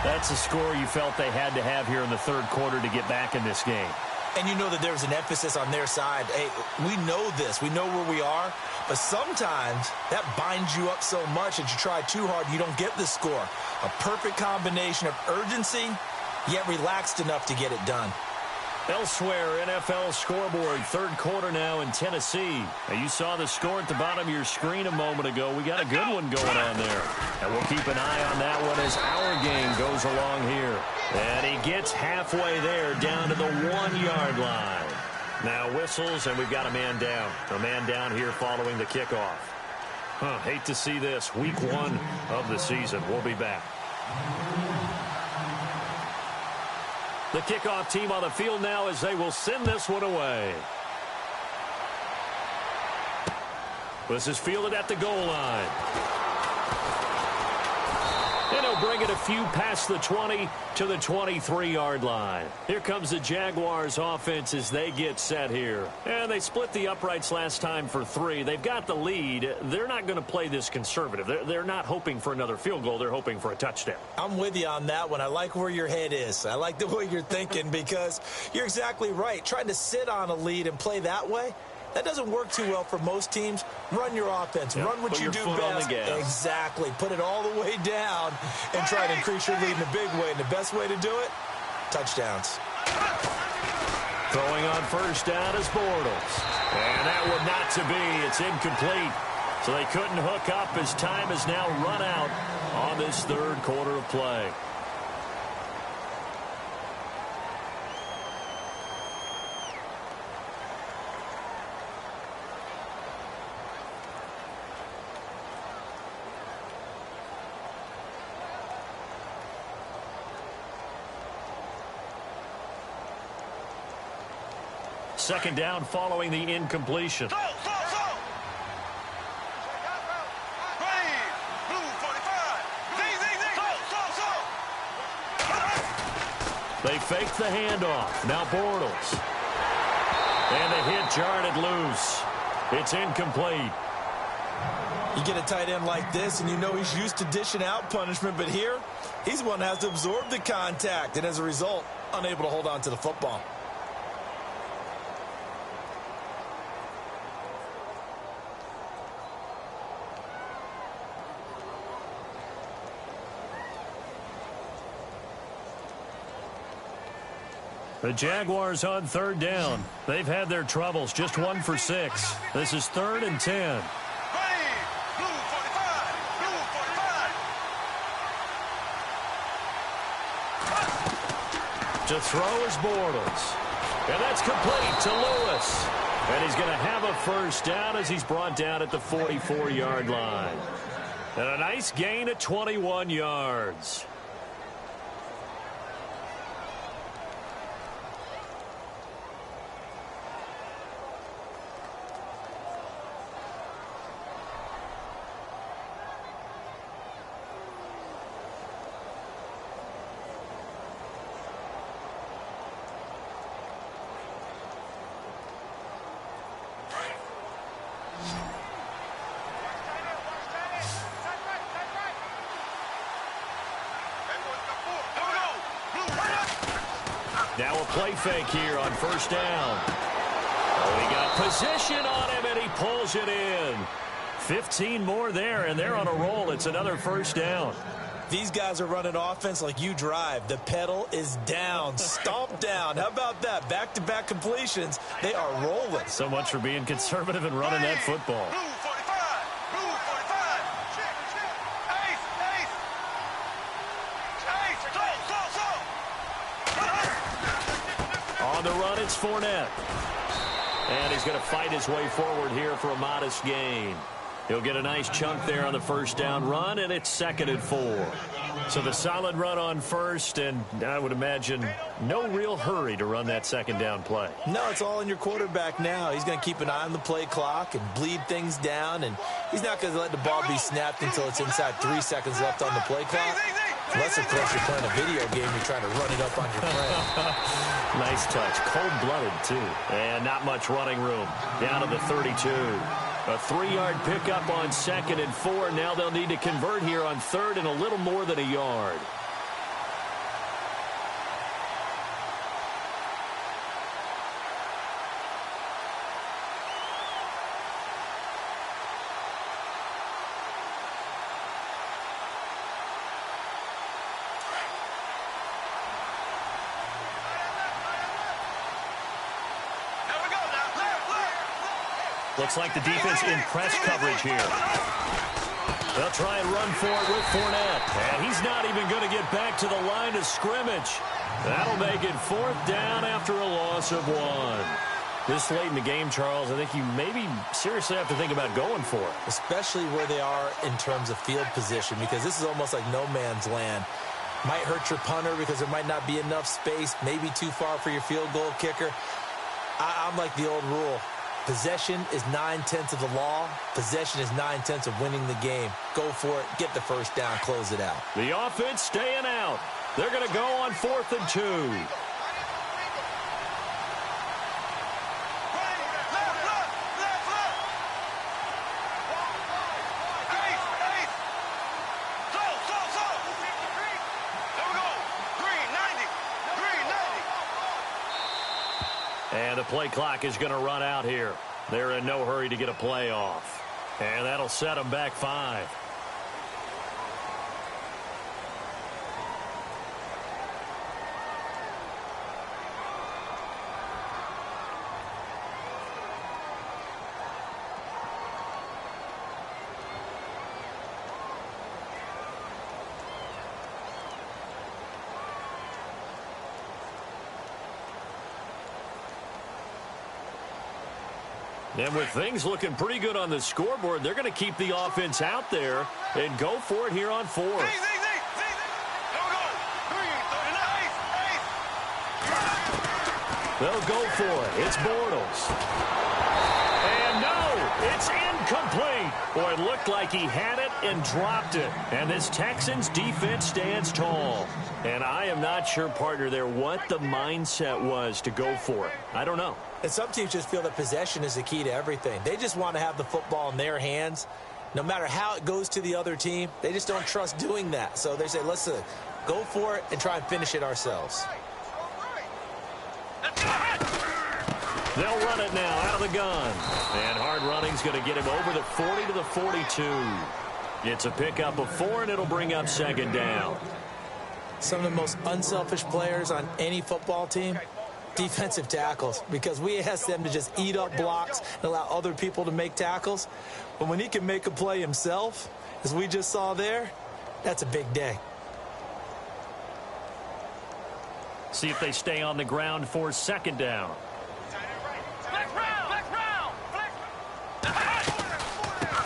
That's a score you felt they had to have here in the 3rd quarter to get back in this game. And you know that there's an emphasis on their side. Hey, we know this. We know where we are. But sometimes that binds you up so much that you try too hard, you don't get the score. A perfect combination of urgency, yet relaxed enough to get it done. Elsewhere, NFL scoreboard, 3rd quarter now in Tennessee. Now, you saw the score at the bottom of your screen a moment ago. We got a good one going on there. And we'll keep an eye on that one as our game goes along here. And he gets halfway there, down to the 1-yard line. Now whistles, and we've got a man down. A man down here following the kickoff. Hate to see this. Week 1 of the season. We'll be back. The kickoff team on the field now as they will send this one away. This is fielded at the goal line. And he'll bring it a few past the 20 to the 23-yard line. Here comes the Jaguars offense as they get set here. And they split the uprights last time for 3. They've got the lead. They're not going to play this conservative. They're not hoping for another field goal. They're hoping for a touchdown. I'm with you on that one. I like where your head is. I like the way you're thinking because you're exactly right. Trying to sit on a lead and play that way, that doesn't work too well for most teams. Run your offense. Yep. Run what you do best. Exactly. Put it all the way down and try to increase your lead in a big way. And the best way to do it, touchdowns. Throwing on first down is Bortles. And that one not to be. It's incomplete. So they couldn't hook up as time is now run out on this third quarter of play. Second down following the incompletion. They fake the handoff. Now Bortles. And the hit jarred it loose. It's incomplete. You get a tight end like this, and you know he's used to dishing out punishment, but here, he's the one that has to absorb the contact, and as a result, unable to hold on to the football. The Jaguars on third down. They've had their troubles, just 1 for 6. This is 3rd and 10. To throw is Bortles. And that's complete to Lewis. And he's going to have a first down as he's brought down at the 44-yard line. And a nice gain of 21 yards. Now a play fake here on first down. Oh, he got position on him, and he pulls it in. 15 more there, and they're on a roll. It's another first down. These guys are running offense like you drive. The pedal is down, stomped down. How about that? Back-to-back completions. They are rolling. So much for being conservative and running that football. On the run, it's Fournette. And he's going to fight his way forward here for a modest gain. He'll get a nice chunk there on the first down run, and it's 2nd and 4. So the solid run on first, and I would imagine no real hurry to run that second down play. No, it's all in your quarterback now. He's going to keep an eye on the play clock and bleed things down, and he's not going to let the ball be snapped until it's inside 3 seconds left on the play clock. Unless, of course, you're playing a video game, you're trying to run it up on your friend. Nice touch. Cold-blooded, too. And not much running room. Down to the 32. A 3-yard pickup on 2nd and 4. Now they'll need to convert here on 3rd and a little more than a yard. Looks like the defense in press coverage here. They'll try and run for it with Fournette. And he's not even going to get back to the line of scrimmage. That'll make it 4th down after a loss of 1. This late in the game, Charles, I think you maybe seriously have to think about going for it. Especially where they are in terms of field position, because this is almost like no man's land. Might hurt your punter because there might not be enough space, maybe too far for your field goal kicker. I'm like the old rule. Possession is 9/10 of the law. Possession is 9/10 of winning the game. Go for it. Get the first down. Close it out. The offense staying out. They're going to go on 4th and 2. And the play clock is going to run out here. They're in no hurry to get a play off. And that'll set them back 5. And with things looking pretty good on the scoreboard, they're going to keep the offense out there and go for it here on 4th. They'll go for it. It's Bortles. And no, it's incomplete. Boy, it looked like he had it and dropped it. And this Texans defense stands tall. And I am not sure, partner, there what the mindset was to go for it. I don't know. And some teams just feel that possession is the key to everything. They just want to have the football in their hands. No matter how it goes to the other team, they just don't trust doing that. So they say, listen, go for it and try and finish it ourselves. They'll run it now out of the gun. And hard running's going to get him over the 40 to the 42. It's a pickup of 4, and it'll bring up 2nd down. Some of the most unselfish players on any football team, defensive tackles, because we ask them to just eat up blocks and allow other people to make tackles. But when he can make a play himself, as we just saw there, that's a big day. See if they stay on the ground for 2nd down.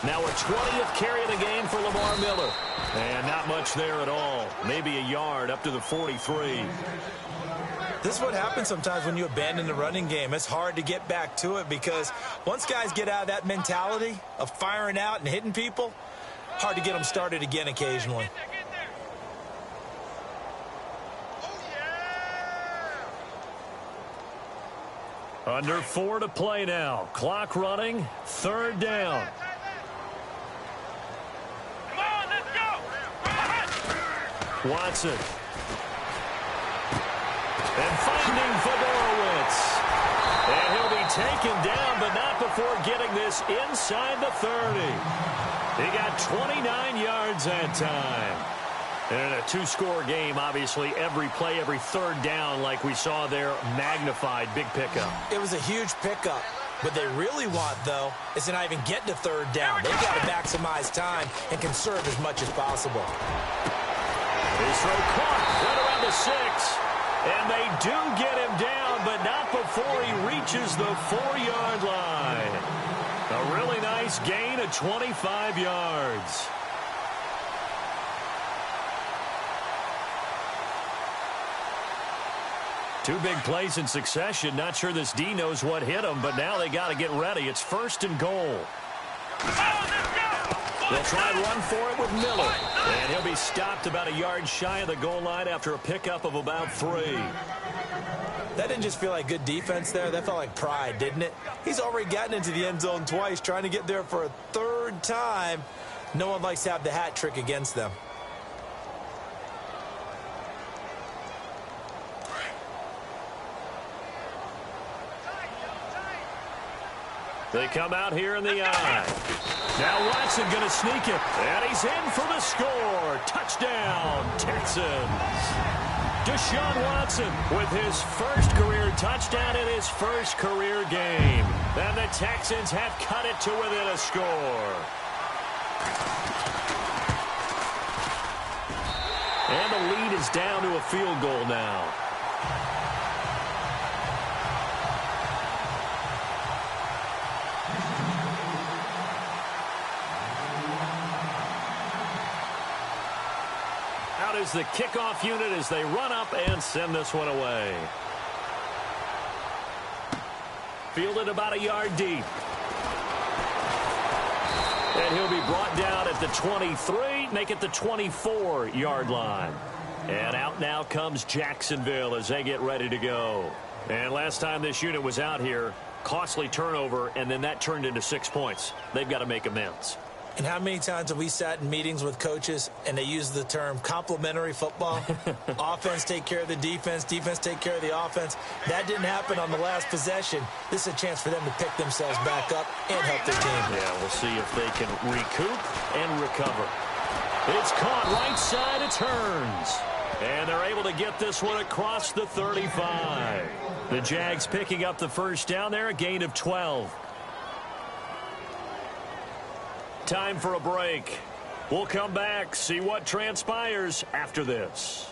Now a 20th carry of the game for Lamar Miller. And not much there at all. Maybe a yard up to the 43. This is what happens sometimes when you abandon the running game. It's hard to get back to it because once guys get out of that mentality of firing out and hitting people, hard to get them started again occasionally. Under 4 to play now. Clock running. 3rd down. Come on, let's go. Watson. And finding Fedorowicz. And he'll be taken down, but not before getting this inside the 30. He got 29 yards that time. And in a 2-score game, obviously, every play, every 3rd down, like we saw there, magnified. Big pickup. It was a huge pickup. What they really want, though, is to not even get to 3rd down. They've got to maximize time and conserve as much as possible. His throw caught right around the 6. And they do get him down, but not before he reaches the 4-yard line. A really nice gain of 25 yards. Two big plays in succession. Not sure this D knows what hit him, but now they got to get ready. It's 1st and goal. They'll try and run for it with Miller. And he'll be stopped about a yard shy of the goal line after a pickup of about 3. That didn't just feel like good defense there. That felt like pride, didn't it? He's already gotten into the end zone twice, trying to get there for a 3rd time. No one likes to have the hat trick against them. They come out here in the eye. Now Watson going to sneak it. And he's in for the score. Touchdown, Texans. Deshaun Watson with his first career touchdown in his first career game. And the Texans have cut it to within a score. And the lead is down to a field goal now. Out is the kickoff unit as they run up and send this one away. Fielded about a yard deep. And he'll be brought down at the 23, make it the 24-yard line. And out now comes Jacksonville as they get ready to go. And last time this unit was out here, costly turnover, and then that turned into 6 points. They've got to make amends. And how many times have we sat in meetings with coaches and they use the term complementary football? Offense take care of the defense, defense take care of the offense. That didn't happen on the last possession. This is a chance for them to pick themselves back up and help their team. Yeah, we'll see if they can recoup and recover. It's caught right side, it turns. And they're able to get this one across the 35. The Jags picking up the first down there, a gain of 12. Time for a break. We'll come back, see what transpires after this.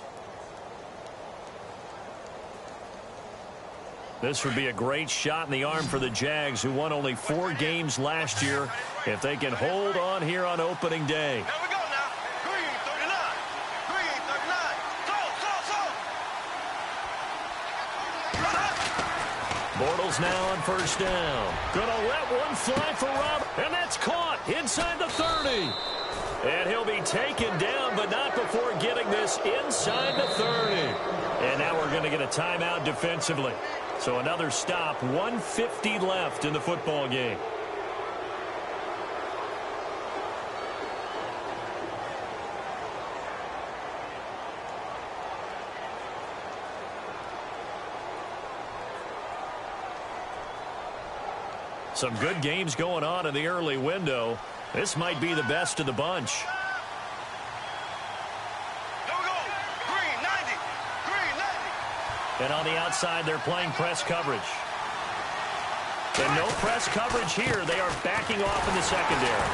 This would be a great shot in the arm for the Jags, who won only 4 games last year, if they can hold on here on opening day. Here we go now. Green 39. Green 39. Bortles now on first down. Gonna let one fly for Rob, and that's caught inside the 30. And he'll be taken down, but not before getting this inside the 30. And now we're going to get a timeout defensively. So another stop, 1:50 left in the football game. Some good games going on in the early window. This might be the best of the bunch. Here we go. Green 90. Green 90. And on the outside, they're playing press coverage. And no press coverage here. They are backing off in the secondary.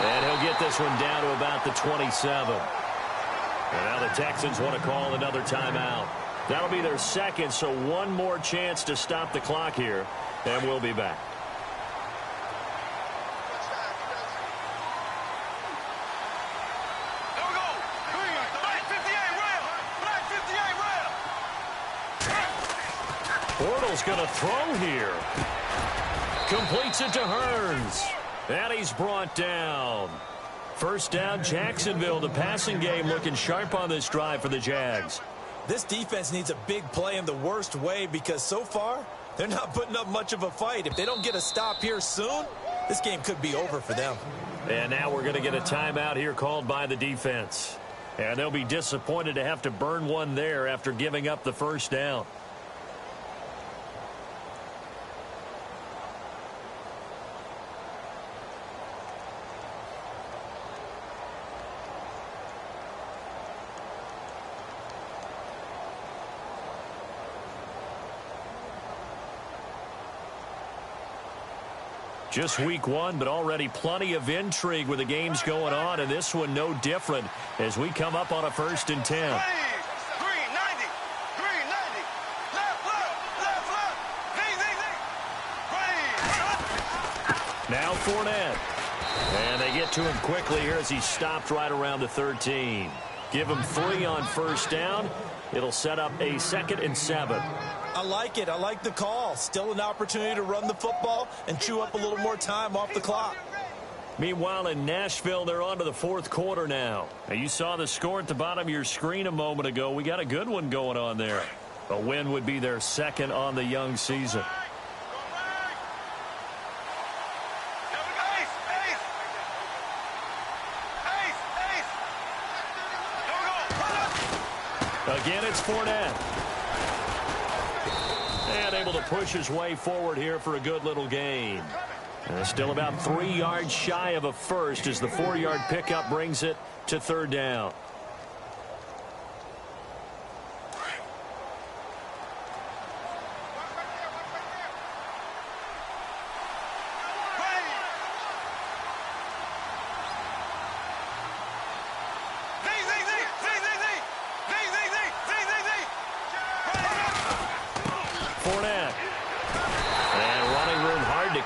And he'll get this one down to about the 27. And now the Texans want to call another timeout. That'll be their second, so one more chance to stop the clock here. And we'll be back. Bortles going to throw here. Completes it to Hearns. And he's brought down. First down, Jacksonville. The passing game looking sharp on this drive for the Jags. This defense needs a big play in the worst way because so far, they're not putting up much of a fight. If they don't get a stop here soon, this game could be over for them. And now we're going to get a timeout here called by the defense. And they'll be disappointed to have to burn one there after giving up the first down. Just week one, but already plenty of intrigue with the games going on, and this one no different as we come up on a 1st and 10. Green 90. Green 90. Left, left. Green. Now Fournette. And they get to him quickly here as he stopped right around the 13. Give him 3 on first down. It'll set up a 2nd and 7. I like it. I like the call. Still an opportunity to run the football and chew up a little more time off the clock. Meanwhile, in Nashville, they're on to the 4th quarter now. Now, you saw the score at the bottom of your screen a moment ago. We got a good one going on there. A win would be their 2nd on the young season. Again, it's Fournette. And able to push his way forward here for a good little gain. And still about 3 yards shy of a first as the 4-yard pickup brings it to 3rd down.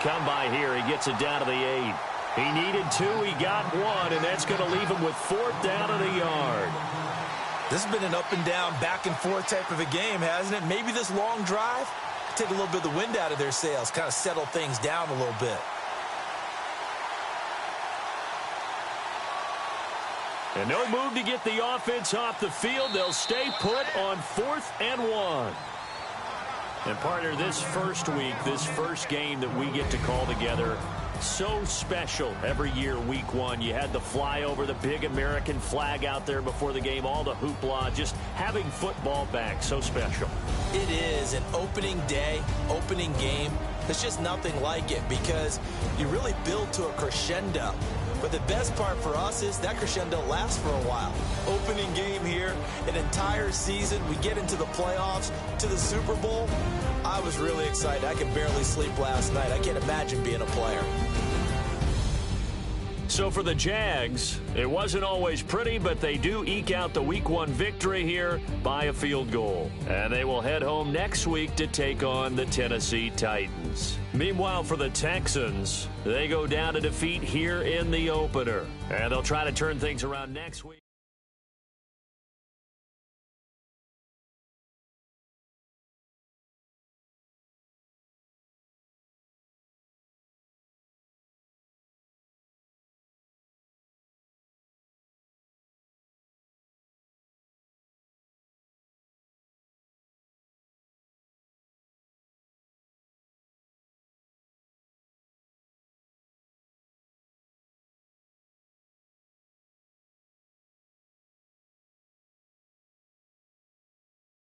Come by here. He gets it down to the 8. He needed 2. He got 1, and that's going to leave him with 4th down and a yard. This has been an up and down, back and forth type of a game, hasn't it? Maybe this long drive take a little bit of the wind out of their sails, kind of settle things down a little bit. And no move to get the offense off the field. They'll stay put on 4th and 1. And, partner, this first week, this first game that we get to call together, so special every year, week 1. You had the flyover, the big American flag out there before the game, all the hoopla, just having football back, so special. It is an opening day, opening game. There's just nothing like it because you really build to a crescendo. But the best part for us is that crescendo lasts for a while. Opening game here, an entire season. We get into the playoffs, to the Super Bowl. I was really excited. I could barely sleep last night. I can't imagine being a player. So for the Jags, it wasn't always pretty, but they do eke out the Week 1 victory here by a field goal. And they will head home next week to take on the Tennessee Titans. Meanwhile, for the Texans, they go down to defeat here in the opener. And they'll try to turn things around next week.